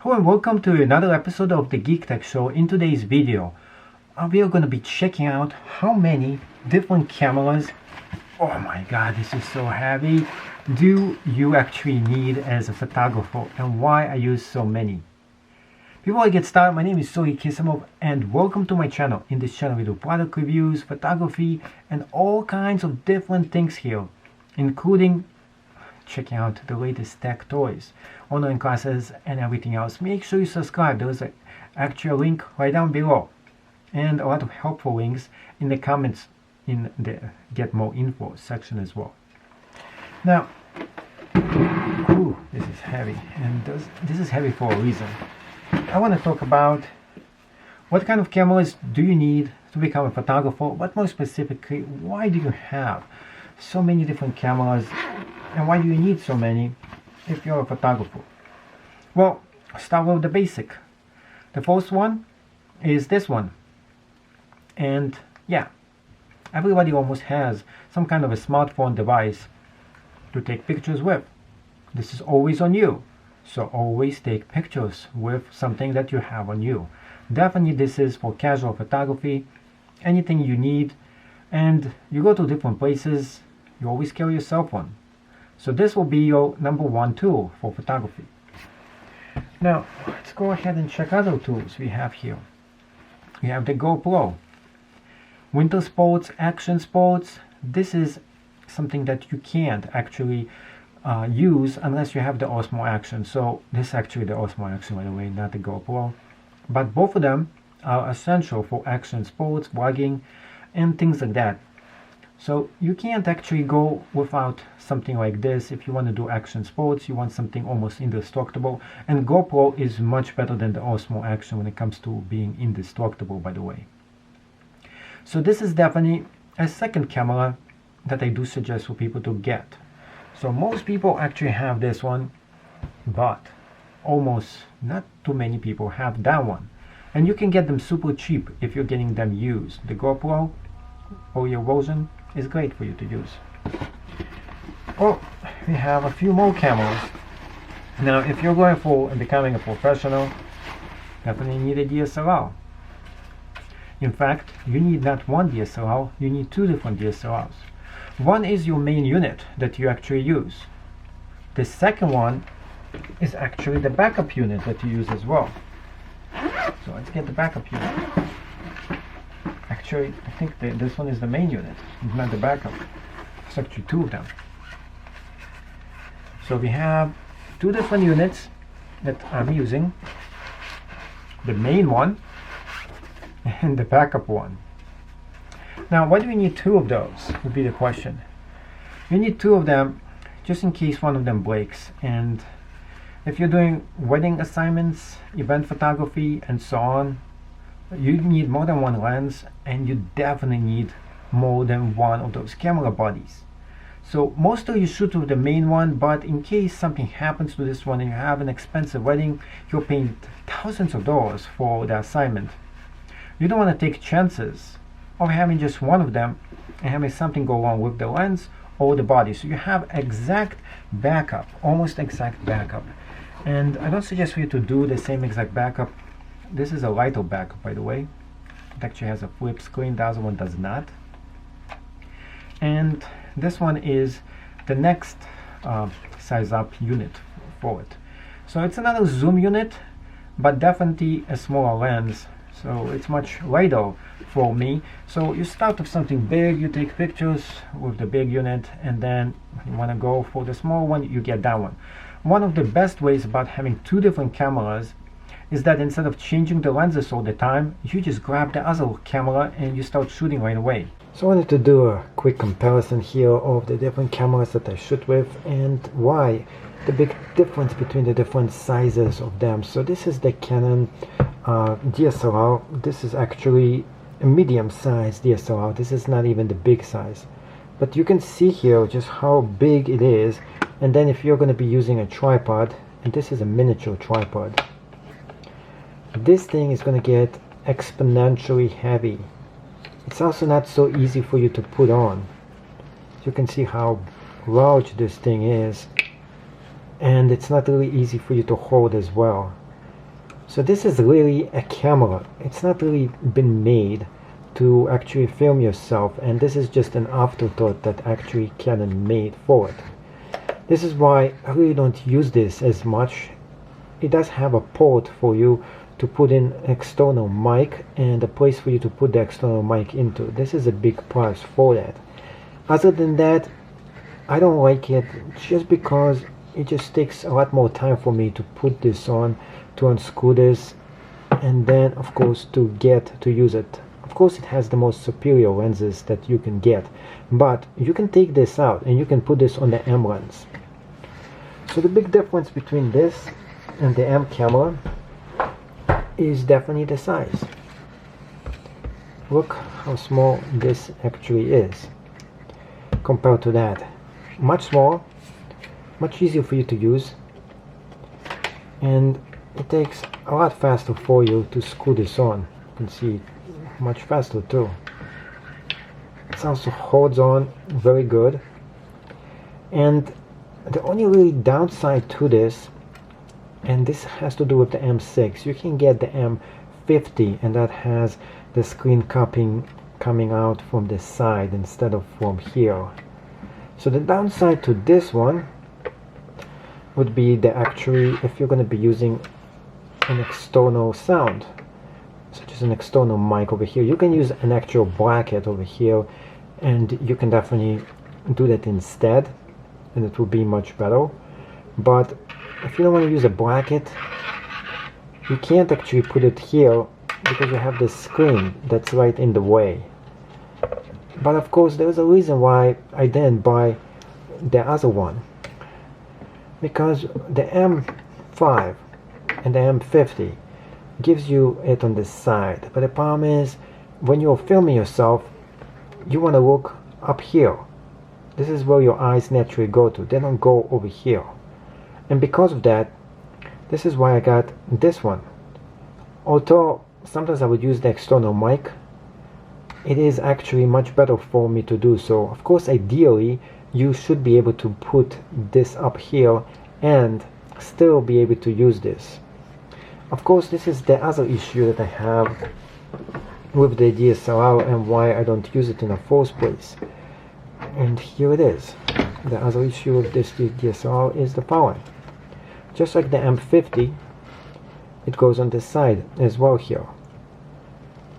Hello and welcome to another episode of the Geek Tech Show. In today's video, we are going to be checking out how many different cameras, oh my god, this is so heavy, do you actually need as a photographer and why I use so many. Before I get started, my name is Sohi Kisimov and welcome to my channel. In this channel we do product reviews, photography, and all kinds of different things here, including checking out the latest tech toys, online classes, and everything else. Make sure you subscribe. There is an actual link right down below and a lot of helpful links in the comments in the get more info section as well. Now, this is heavy, and this is heavy for a reason. I want to talk about what kind of cameras do you need to become a photographer, but more specifically, why do you have so many different cameras and why do you need so many if you're a photographer? Well, start with the basic. The first one is this one, and yeah, everybody almost has some kind of a smartphone device to take pictures with. This is always on you, so always take pictures with something that you have on you. Definitely this is for casual photography, anything you need, and you go to different places, you always carry your cell phone. So this will be your number one tool for photography. Now, let's go ahead and check other tools we have here. We have the GoPro. Winter sports, action sports, this is something that you can't actually use unless you have the Osmo Action. So this is actually the Osmo Action, by the way, not the GoPro. But both of them are essential for action sports, vlogging, and things like that. So you can't actually go without something like this. If you want to do action sports, you want something almost indestructible. And GoPro is much better than the Osmo Action when it comes to being indestructible, by the way. So this is definitely a second camera that I do suggest for people to get. So most people actually have this one, but almost not too many people have that one. And you can get them super cheap if you're getting them used. The GoPro or your version is great for you to use. Well, we have a few more cameras. Now, if you're going for becoming a professional, definitely need a DSLR. In fact, you need not one DSLR, you need two different DSLRs. One is your main unit that you actually use. The second one is actually the backup unit that you use as well. So let's get the backup unit. Actually, I think this one is the main unit, not the backup. It's actually two of them. So we have two different units that I'm using. The main one and the backup one. Now, why do we need two of those would be the question. You need two of them just in case one of them breaks. And if you're doing wedding assignments, event photography, and so on, you need more than one lens, and you definitely need more than one of those camera bodies. So mostly you shoot with the main one, but in case something happens to this one and you have an expensive wedding, you're paying thousands of dollars for the assignment. You don't want to take chances of having just one of them and having something go wrong with the lens or the body. So you have exact backup, almost exact backup. And I don't suggest for you to do the same exact backup. This is a lighter backup, by the way. It actually has a flip screen, the other one does not. And this one is the next size up unit for it. So it's another zoom unit, but definitely a smaller lens. So it's much lighter for me. So you start with something big, you take pictures with the big unit, and then you want to go for the small one, you get that one. One of the best ways about having two different cameras is that instead of changing the lenses all the time, you just grab the other camera and you start shooting right away. So I wanted to do a quick comparison here of the different cameras that I shoot with and why the big difference between the different sizes of them. So this is the Canon DSLR. This is actually a medium size DSLR. This is not even the big size, but you can see here just how big it is. And then if you're going to be using a tripod, and this is a miniature tripod, this thing is going to get exponentially heavy. It's also not so easy for you to put on. You can see how large this thing is, and it's not really easy for you to hold as well. So this is really a camera. It's not really been made to actually film yourself, and this is just an afterthought that actually Canon made for it. This is why I really don't use this as much. It does have a port for you to put in external mic and a place for you to put the external mic into. This is a big plus for that. Other than that, I don't like it just because it just takes a lot more time for me to put this on, to unscrew this, and then of course to get to use it. Of course it has the most superior lenses that you can get, but you can take this out and you can put this on the M lens. So the big difference between this and the M camera is definitely the size. Look how small this actually is compared to that. Much smaller, much easier for you to use, and it takes a lot faster for you to screw this on. You can see much faster too. It also holds on very good, and the only really downside to this, and this has to do with the M6, you can get the M50 and that has the screen cupping coming out from the side instead of from here. So the downside to this one would be that actually if you're going to be using an external sound, such as an external mic over here, you can use an actual bracket over here and you can definitely do that instead, and it will be much better. But if you don't want to use a bracket, you can't actually put it here because you have this screen that's right in the way. But of course there's a reason why I didn't buy the other one, because the M5 and the M50 gives you it on the side, but the problem is when you're filming yourself you want to look up here. This is where your eyes naturally go to. They don't go over here, and because of that, this is why I got this one. Although sometimes I would use the external mic, it is actually much better for me to do so. Of course ideally you should be able to put this up here and still be able to use this. Of course this is the other issue that I have with the DSLR and why I don't use it in the first place. And here it is. The other issue with this DSLR is the following. Just like the M50, it goes on this side as well here.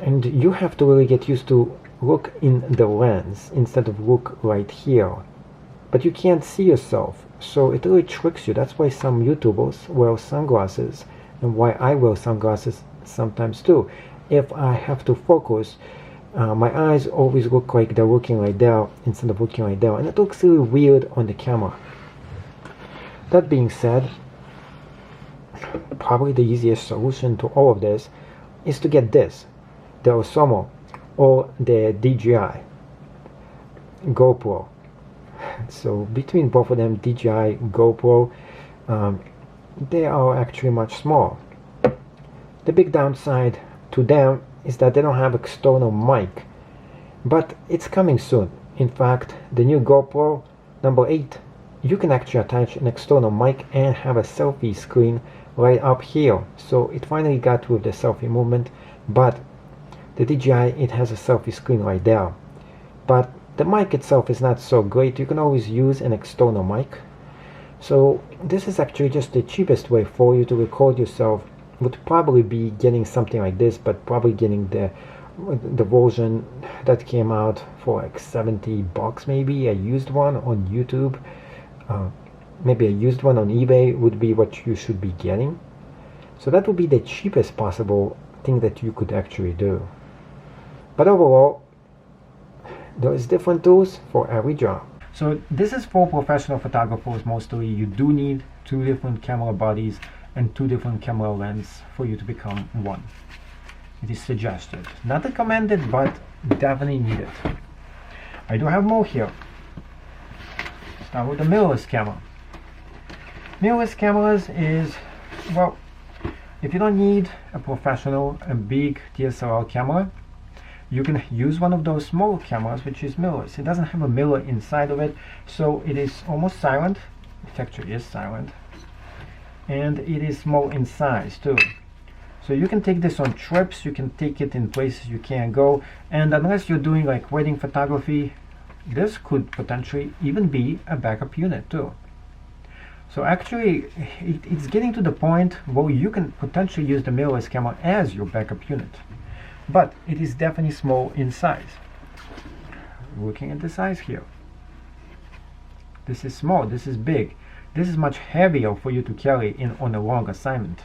And you have to really get used to look in the lens instead of look right here. But you can't see yourself, so it really tricks you. That's why some YouTubers wear sunglasses, and why I wear sunglasses sometimes too. If I have to focus, my eyes always look like they're looking right there instead of looking right there, and it looks really weird on the camera. That being said, probably the easiest solution to all of this is to get this, the Osmo or the DJI GoPro. So between both of them, DJI, GoPro, they are actually much smaller. The big downside to them is that they don't have external mic, but it's coming soon. In fact, the new GoPro number 8, you can actually attach an external mic and have a selfie screen right up here. So it finally got with the selfie movement, but the DJI, it has a selfie screen right there. But the mic itself is not so great. You can always use an external mic. So this is actually just the cheapest way for you to record yourself. Would probably be getting something like this, but probably getting the version that came out for like $70 maybe, a used one on YouTube. Maybe a used one on eBay would be what you should be getting. So that would be the cheapest possible thing that you could actually do. But overall, there's different tools for every job. So this is for professional photographers mostly. You do need 2 different camera bodies and 2 different camera lenses for you to become one. It is suggested, not recommended, but definitely needed. I do have more here. Start with the mirrorless camera. Mirrorless cameras is, well, if you don't need a professional, a big DSLR camera, you can use one of those small cameras which is mirrorless. It doesn't have a mirror inside of it, so it is almost silent. It actually is silent, and it is small in size too. So you can take this on trips, you can take it in places you can't go, and unless you're doing like wedding photography, this could potentially even be a backup unit too. So actually, it's getting to the point where you can potentially use the mirrorless camera as your backup unit. But it is definitely small in size. Looking at the size here. This is small, this is big. This is much heavier for you to carry in on a long assignment.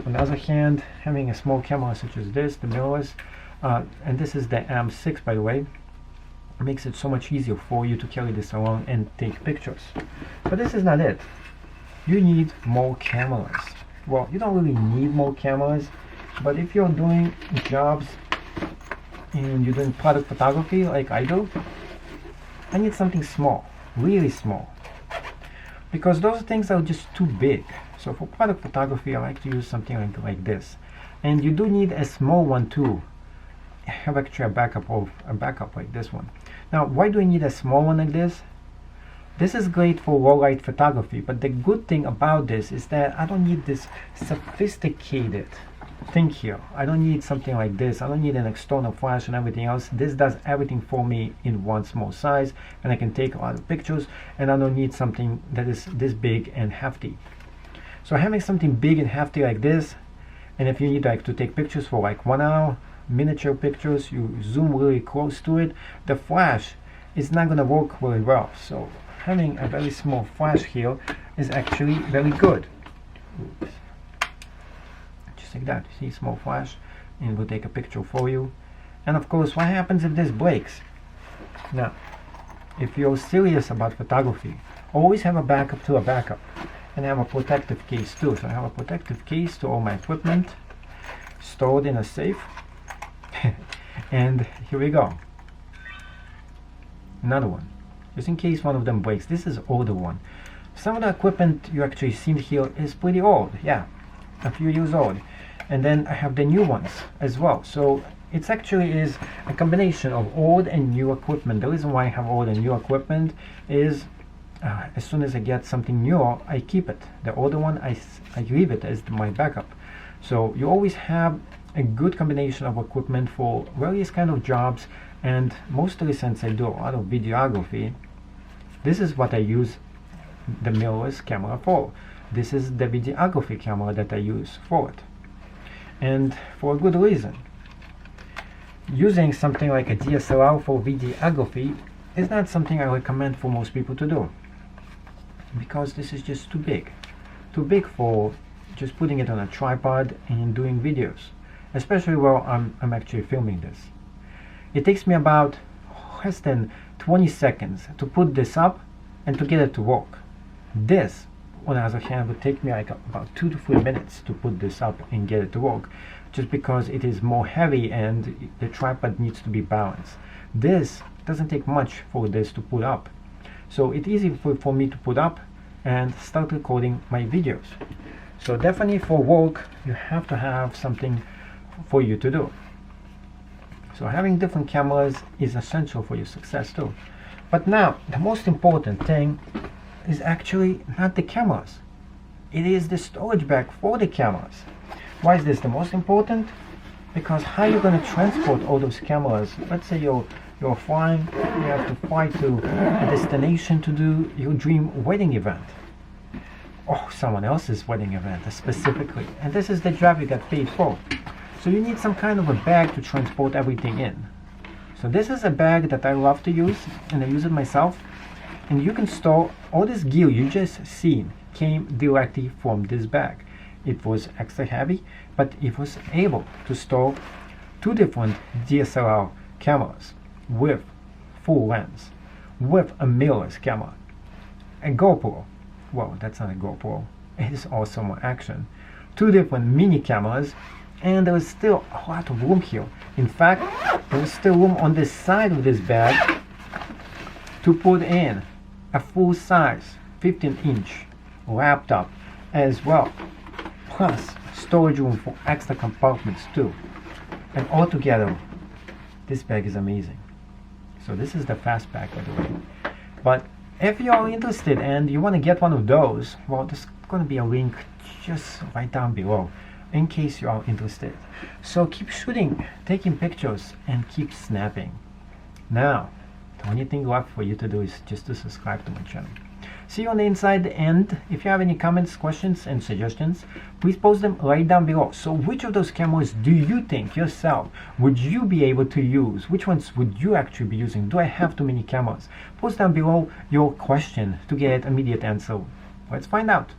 On the other hand, having a small camera such as this, the mirrorless, and this is the M6 by the way, makes it so much easier for you to carry this along and take pictures. But this is not it. You need more cameras. Well, you don't really need more cameras, but if you're doing jobs and you're doing product photography like I do, I need something small, really small, because those things are just too big. So for product photography, I like to use something like this, and you do need a small one too. Have actually a backup like this one. Now, why do you need a small one like this? This is great for low light photography, but the good thing about this is that I don't need this sophisticated thing here. I don't need something like this. I don't need an external flash and everything else. This does everything for me in one small size, and I can take a lot of pictures, and I don't need something that is this big and hefty. So having something big and hefty like this, and if you need like to take pictures for like 1 hour, miniature pictures, you zoom really close to it, the flash is not going to work very well. So having a very small flash here is actually very good. Oops. Just like that, you see, small flash, and it will take a picture for you. And of course, what happens if this breaks? Now, if you're serious about photography, always have a backup to a backup, and have a protective case too. So I have a protective case to all my equipment stored in a safe. And here we go, another one, just in case one of them breaks. This is older one. Some of the equipment you actually see here is pretty old, yeah, a few years old. And then I have the new ones as well. So it actually is a combination of old and new equipment. The reason why I have old and new equipment is as soon as I get something newer, I keep it. The older one, I leave it as my backup. So you always have a good combination of equipment for various kind of jobs, and mostly since I do a lot of videography, this is what I use the mirrorless camera for. This is the videography camera that I use for it, and for a good reason. Using something like a DSLR for videography is not something I recommend for most people to do, because this is just too big for just putting it on a tripod and doing videos, especially while I'm actually filming this. It takes me about less than 20 seconds to put this up and to get it to work. This, on the other hand, would take me like about 2 to 3 minutes to put this up and get it to work, just because it is more heavy and the tripod needs to be balanced. This doesn't take much for this to put up, so it's easy for me to put up and start recording my videos. So definitely for work, you have to have something for you to do. So having different cameras is essential for your success too. But now, the most important thing is actually not the cameras. It is the storage bag for the cameras. Why is this the most important? Because how you're going to transport all those cameras. Let's say you're flying, you have to fly to a destination to do your dream wedding event, or someone else's wedding event specifically, and this is the job you got paid for. So you need some kind of a bag to transport everything in. So this is a bag that I love to use, and I use it myself. And you can store all this gear you just seen came directly from this bag. It was extra heavy, but it was able to store 2 different DSLR cameras with full lens, with a mirrorless camera, a GoPro. Well, that's not a GoPro, it is also more action. 2 different mini cameras, and there is still a lot of room here. In fact, there is still room on this side of this bag to put in a full size 15-inch laptop as well, plus storage room for extra compartments too. And altogether, this bag is amazing. So this is the fast bag, by the way. But if you are interested and you want to get one of those, well, there's going to be a link just right down below. in case you are interested. So keep shooting, taking pictures, and keep snapping. Now, the only thing left for you to do is just to subscribe to my channel. See you on the inside, and if you have any comments, questions, and suggestions, please post them right down below. So which of those cameras do you think yourself would you be able to use? Which ones would you actually be using? Do I have too many cameras? Post down below your question to get immediate answer. Let's find out.